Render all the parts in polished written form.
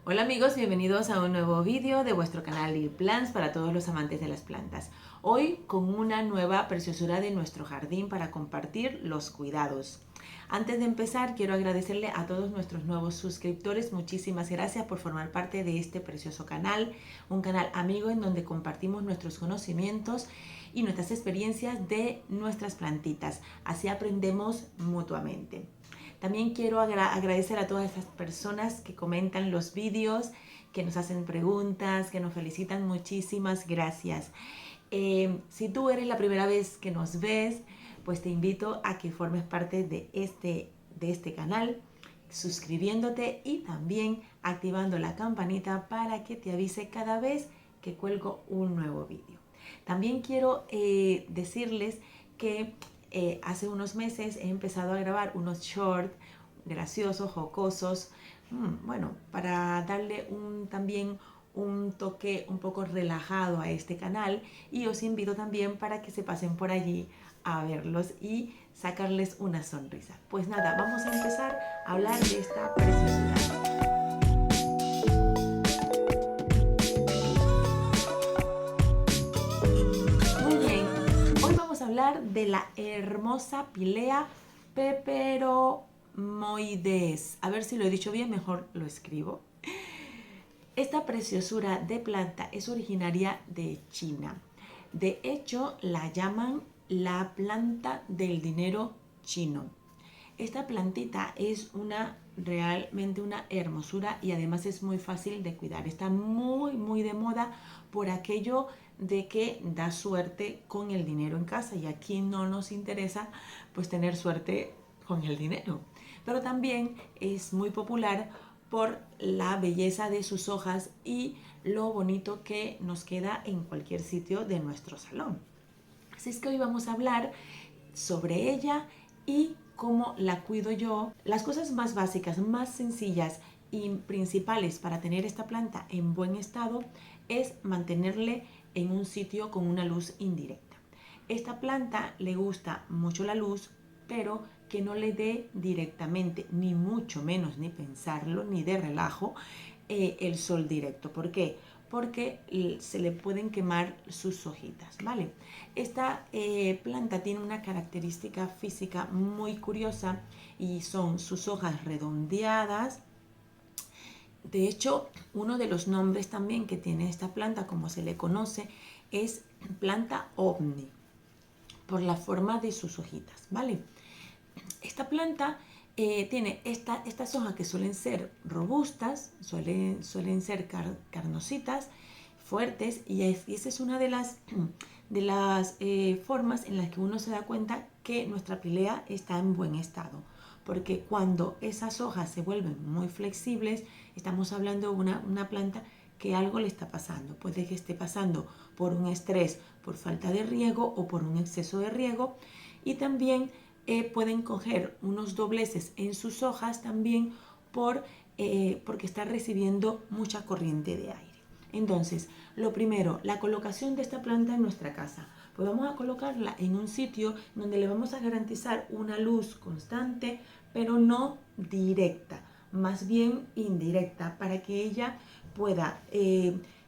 Hola amigos, bienvenidos a un nuevo vídeo de vuestro canal Little Plants para todos los amantes de las plantas. Hoy con una nueva preciosura de nuestro jardín para compartir los cuidados. Antes de empezar, quiero agradecerle a todos nuestros nuevos suscriptores. Muchísimas gracias por formar parte de este precioso canal, un canal amigo en donde compartimos nuestros conocimientos y nuestras experiencias de nuestras plantitas. Así aprendemos mutuamente. También quiero agradecer a todas estas personas que comentan los vídeos, que nos hacen preguntas, que nos felicitan. Muchísimas gracias. Si tú eres la primera vez que nos ves, pues te invito a que formes parte de este canal, suscribiéndote y también activando la campanita para que te avise cada vez que cuelgo un nuevo vídeo. También quiero decirles que hace unos meses he empezado a grabar unos shorts graciosos, jocosos, bueno, para darle también un toque un poco relajado a este canal, y os invito también para que se pasen por allí a verlos y sacarles una sonrisa. Pues nada, vamos a empezar a hablar de esta preciosidad. Vamos a hablar de la hermosa Pilea peperomoides. A ver si lo he dicho bien, mejor lo escribo. Esta preciosura de planta es originaria de China. De hecho, la llaman la planta del dinero chino. Esta plantita es realmente una hermosura y además es muy fácil de cuidar. Está muy de moda por aquello de que da suerte con el dinero en casa, y aquí no nos interesa pues tener suerte con el dinero. Pero también es muy popular por la belleza de sus hojas y lo bonito que nos queda en cualquier sitio de nuestro salón. Así es que hoy vamos a hablar sobre ella y cómo la cuido yo. Las cosas más básicas, más sencillas y principales para tener esta planta en buen estado es mantenerle en un sitio con una luz indirecta. Esta planta le gusta mucho la luz, pero que no le dé directamente, ni mucho menos, ni pensarlo, ni de relajo, el sol directo. ¿Por qué? Porque se le pueden quemar sus hojitas, ¿vale? Esta planta tiene una característica física muy curiosa y son sus hojas redondeadas. De hecho, uno de los nombres también que tiene esta planta, como se le conoce, es planta ovni, por la forma de sus hojitas, ¿vale? Esta planta tiene estas hojas que suelen ser robustas, suelen ser carnositas, fuertes, y esa es una de las formas en las que uno se da cuenta que nuestra pilea está en buen estado. Porque cuando esas hojas se vuelven muy flexibles, estamos hablando de una planta que algo le está pasando. Puede que esté pasando por un estrés, por falta de riego o por un exceso de riego. Y también pueden coger unos dobleces en sus hojas también porque está recibiendo mucha corriente de aire. Entonces, lo primero, la colocación de esta planta en nuestra casa. Pues vamos a colocarla en un sitio donde le vamos a garantizar una luz constante, pero no directa, más bien indirecta, para que ella pueda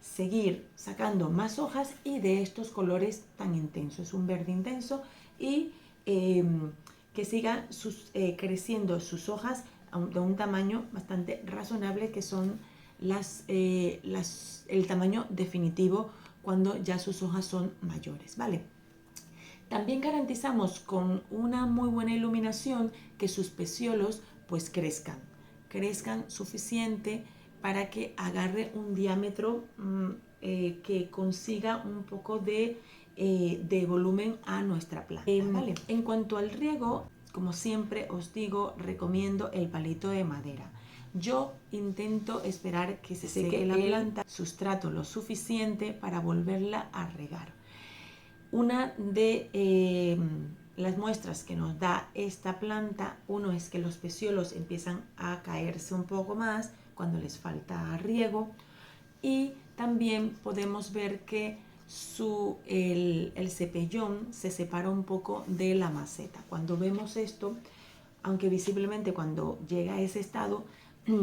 seguir sacando más hojas y de estos colores tan intensos. Es un verde intenso y que sigan creciendo sus hojas de un tamaño bastante razonable, que son el tamaño definitivo cuando ya sus hojas son mayores, ¿vale? También garantizamos con una muy buena iluminación que sus peciolos pues crezcan suficiente para que agarre un diámetro que consiga un poco de volumen a nuestra planta, ¿vale? En cuanto al riego, como siempre os digo, recomiendo el palito de madera. Yo intento esperar que se seque la planta, sustrato lo suficiente para volverla a regar. Una de las muestras que nos da esta planta, uno es que los peciolos empiezan a caerse un poco más cuando les falta riego, y también podemos ver que el cepellón se separa un poco de la maceta. Cuando vemos esto, aunque visiblemente cuando llega a ese estado,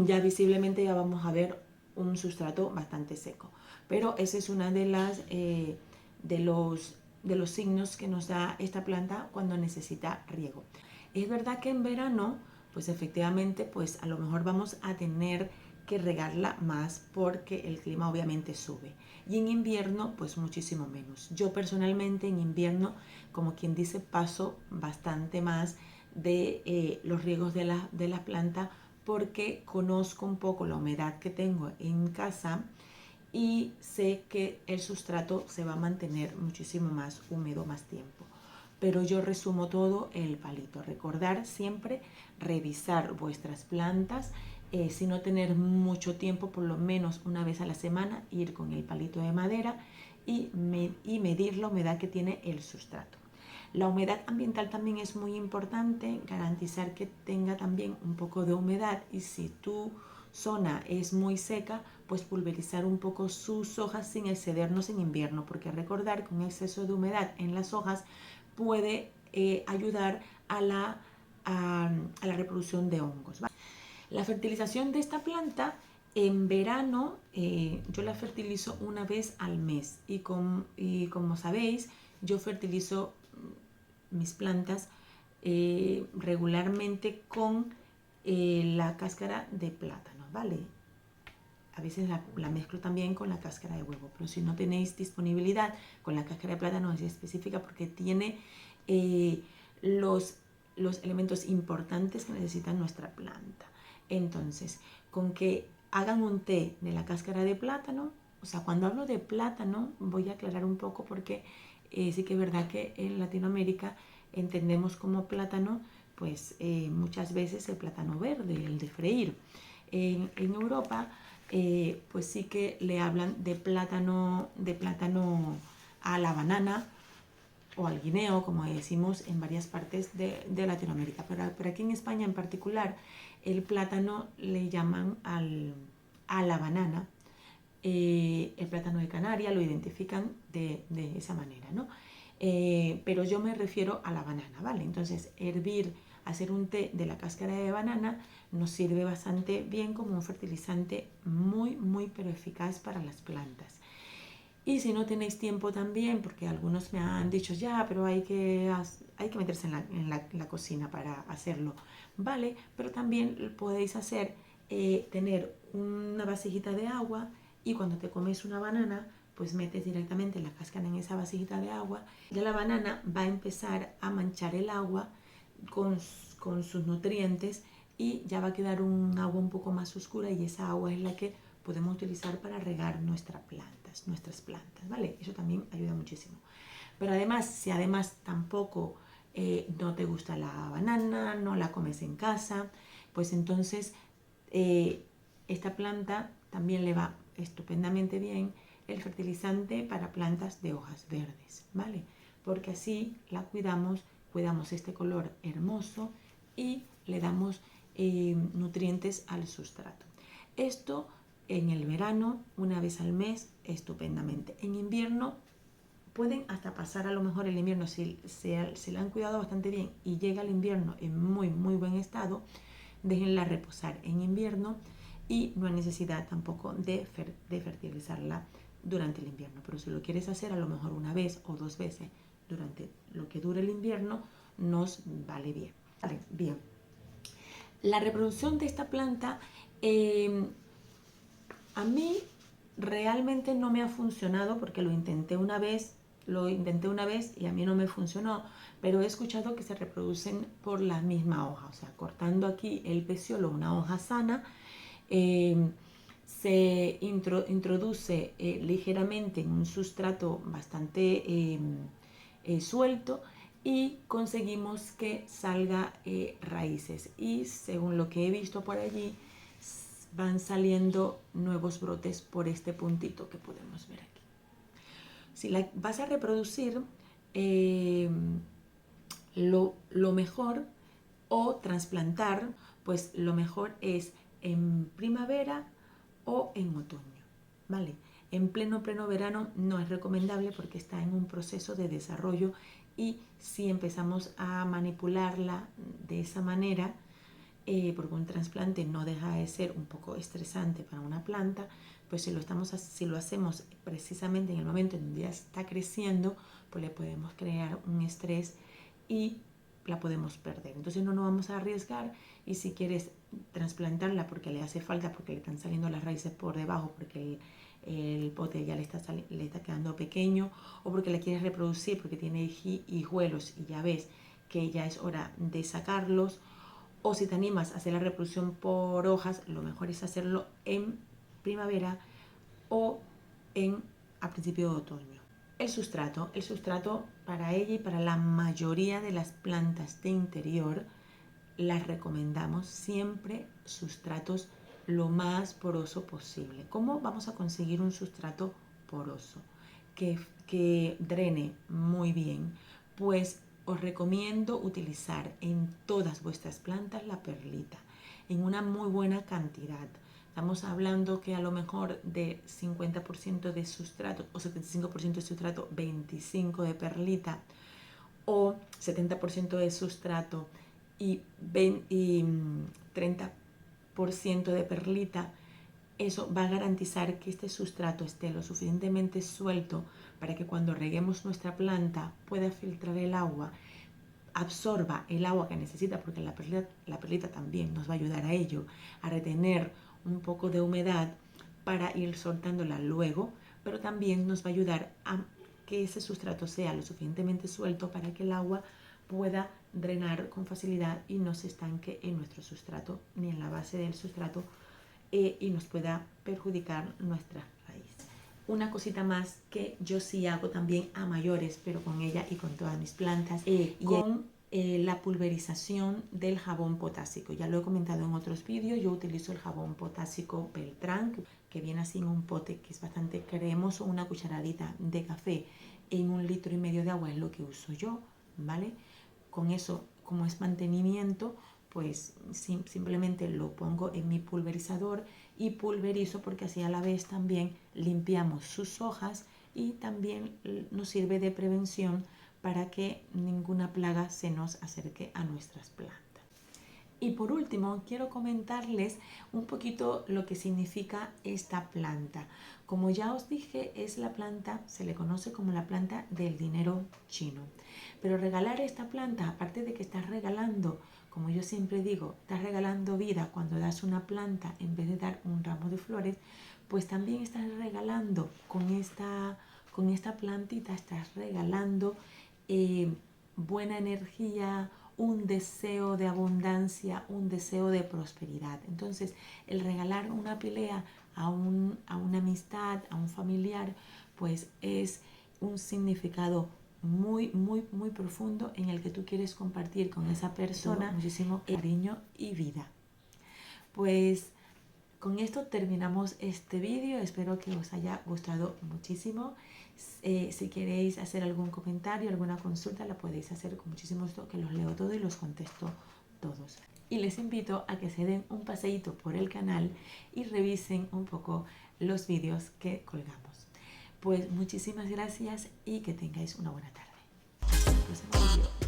ya visiblemente ya vamos a ver un sustrato bastante seco. Pero ese es una de los signos que nos da esta planta cuando necesita riego. Es verdad que en verano, pues efectivamente, pues a lo mejor vamos a tener que regarla más porque el clima obviamente sube. Y en invierno, pues muchísimo menos. Yo personalmente en invierno, como quien dice, paso bastante más de los riegos de la planta porque conozco un poco la humedad que tengo en casa y sé que el sustrato se va a mantener muchísimo más húmedo más tiempo. Pero yo resumo todo el palito. Recordar siempre revisar vuestras plantas, si no tener mucho tiempo, por lo menos una vez a la semana, ir con el palito de madera y medir la humedad que tiene el sustrato. La humedad ambiental también es muy importante, garantizar que tenga también un poco de humedad, y si tu zona es muy seca, pues pulverizar un poco sus hojas sin excedernos en invierno, porque recordar que un exceso de humedad en las hojas puede ayudar a la reproducción de hongos, ¿vale? La fertilización de esta planta en verano, yo la fertilizo una vez al mes y como sabéis, yo fertilizo mis plantas regularmente con la cáscara de plátano, ¿vale? A veces la mezclo también con la cáscara de huevo, pero si no tenéis disponibilidad con la cáscara de plátano es específica porque tiene eh, los, los elementos importantes que necesita nuestra planta. Entonces, con que hagan un té de la cáscara de plátano, o sea, cuando hablo de plátano voy a aclarar un poco porque sí que es verdad que en Latinoamérica entendemos como plátano, pues muchas veces el plátano verde, el de freír. En Europa pues sí que le hablan de plátano a la banana o al guineo, como decimos en varias partes de Latinoamérica. Pero aquí en España en particular, el plátano le llaman a la banana. El plátano de Canarias lo identifican de esa manera, ¿no? Pero yo me refiero a la banana, ¿vale? Entonces, hervir, hacer un té de la cáscara de banana nos sirve bastante bien como un fertilizante muy, muy, pero eficaz para las plantas. Y si no tenéis tiempo también, porque algunos me han dicho ya, pero hay que meterse en la cocina para hacerlo, ¿vale? Pero también podéis hacer, tener una vasijita de agua y cuando te comes una banana, pues metes directamente la cáscara en esa vasijita de agua. Ya la banana va a empezar a manchar el agua con sus nutrientes y ya va a quedar un agua un poco más oscura y esa agua es la que podemos utilizar para regar nuestras plantas, ¿vale? Eso también ayuda muchísimo. Pero además, si además tampoco no te gusta la banana, no la comes en casa, pues entonces esta planta también le va estupendamente bien el fertilizante para plantas de hojas verdes, ¿vale? Porque así la cuidamos este color hermoso y le damos nutrientes al sustrato. Esto en el verano, una vez al mes, estupendamente. En invierno pueden hasta pasar a lo mejor el invierno, si se la han cuidado bastante bien y llega el invierno en muy, muy buen estado, déjenla reposar en invierno y no hay necesidad tampoco de fertilizarla durante el invierno. Pero si lo quieres hacer a lo mejor una vez o dos veces durante lo que dure el invierno, nos vale bien. Vale, bien. La reproducción de esta planta a mí realmente no me ha funcionado porque lo intenté una vez y a mí no me funcionó, pero he escuchado que se reproducen por la misma hoja, o sea, cortando aquí el peciolo, una hoja sana, se introduce ligeramente en un sustrato bastante suelto y conseguimos que salga raíces, y según lo que he visto por allí van saliendo nuevos brotes por este puntito que podemos ver aquí. Si la vas a reproducir, lo mejor, o trasplantar, pues lo mejor es en primavera o en otoño, ¿vale? En pleno verano no es recomendable porque está en un proceso de desarrollo, y si empezamos a manipularla de esa manera, porque un trasplante no deja de ser un poco estresante para una planta, pues si lo hacemos precisamente en el momento en que ya está creciendo, pues le podemos crear un estrés y la podemos perder. Entonces no nos vamos a arriesgar, y si quieres trasplantarla porque le hace falta, porque le están saliendo las raíces por debajo, porque el pote ya le está quedando pequeño, o porque la quieres reproducir porque tiene hijuelos y ya ves que ya es hora de sacarlos, o si te animas a hacer la reproducción por hojas, lo mejor es hacerlo en primavera o a principio de otoño. El sustrato para ella y para la mayoría de las plantas de interior las recomendamos siempre sustratos lo más poroso posible. ¿Cómo vamos a conseguir un sustrato poroso que drene muy bien? Pues os recomiendo utilizar en todas vuestras plantas la perlita en una muy buena cantidad. Estamos hablando que a lo mejor de 50% de sustrato o 75% de sustrato, 25% de perlita, o 70% de sustrato y 30% de perlita. Eso va a garantizar que este sustrato esté lo suficientemente suelto para que cuando reguemos nuestra planta pueda filtrar el agua, absorba el agua que necesita, porque la perlita también nos va a ayudar a ello, a retener un poco de humedad para ir soltándola luego, pero también nos va a ayudar a que ese sustrato sea lo suficientemente suelto para que el agua pueda drenar con facilidad y no se estanque en nuestro sustrato ni en la base del sustrato, y nos pueda perjudicar nuestra raíz. Una cosita más que yo sí hago también a mayores, pero con ella y con todas mis plantas, con la pulverización del jabón potásico. Ya lo he comentado en otros vídeos. Yo utilizo el jabón potásico Beltrán, que viene así en un pote que es bastante cremoso. Una cucharadita de café en 1,5 litros de agua es lo que uso yo, ¿vale? Con eso, como es mantenimiento, pues simplemente lo pongo en mi pulverizador y pulverizo, porque así a la vez también limpiamos sus hojas y también nos sirve de prevención para que ninguna plaga se nos acerque a nuestras plantas. Y por último, quiero comentarles un poquito lo que significa esta planta. Como ya os dije, es la planta, se le conoce como la planta del dinero chino. Pero regalar esta planta, aparte de que estás regalando, como yo siempre digo, estás regalando vida cuando das una planta en vez de dar un ramo de flores, pues también estás regalando con esta plantita, estás regalando buena energía, un deseo de abundancia, un deseo de prosperidad. Entonces, el regalar una pilea a una amistad, a un familiar, pues es un significado muy, muy, muy profundo en el que tú quieres compartir con esa persona muchísimo cariño y vida. Pues con esto terminamos este vídeo. Espero que os haya gustado muchísimo. Si queréis hacer algún comentario, alguna consulta, la podéis hacer con muchísimo gusto, que los leo todos y los contesto todos. Y les invito a que se den un paseíto por el canal y revisen un poco los vídeos que colgamos. Pues muchísimas gracias y que tengáis una buena tarde. Hasta el próximo vídeo.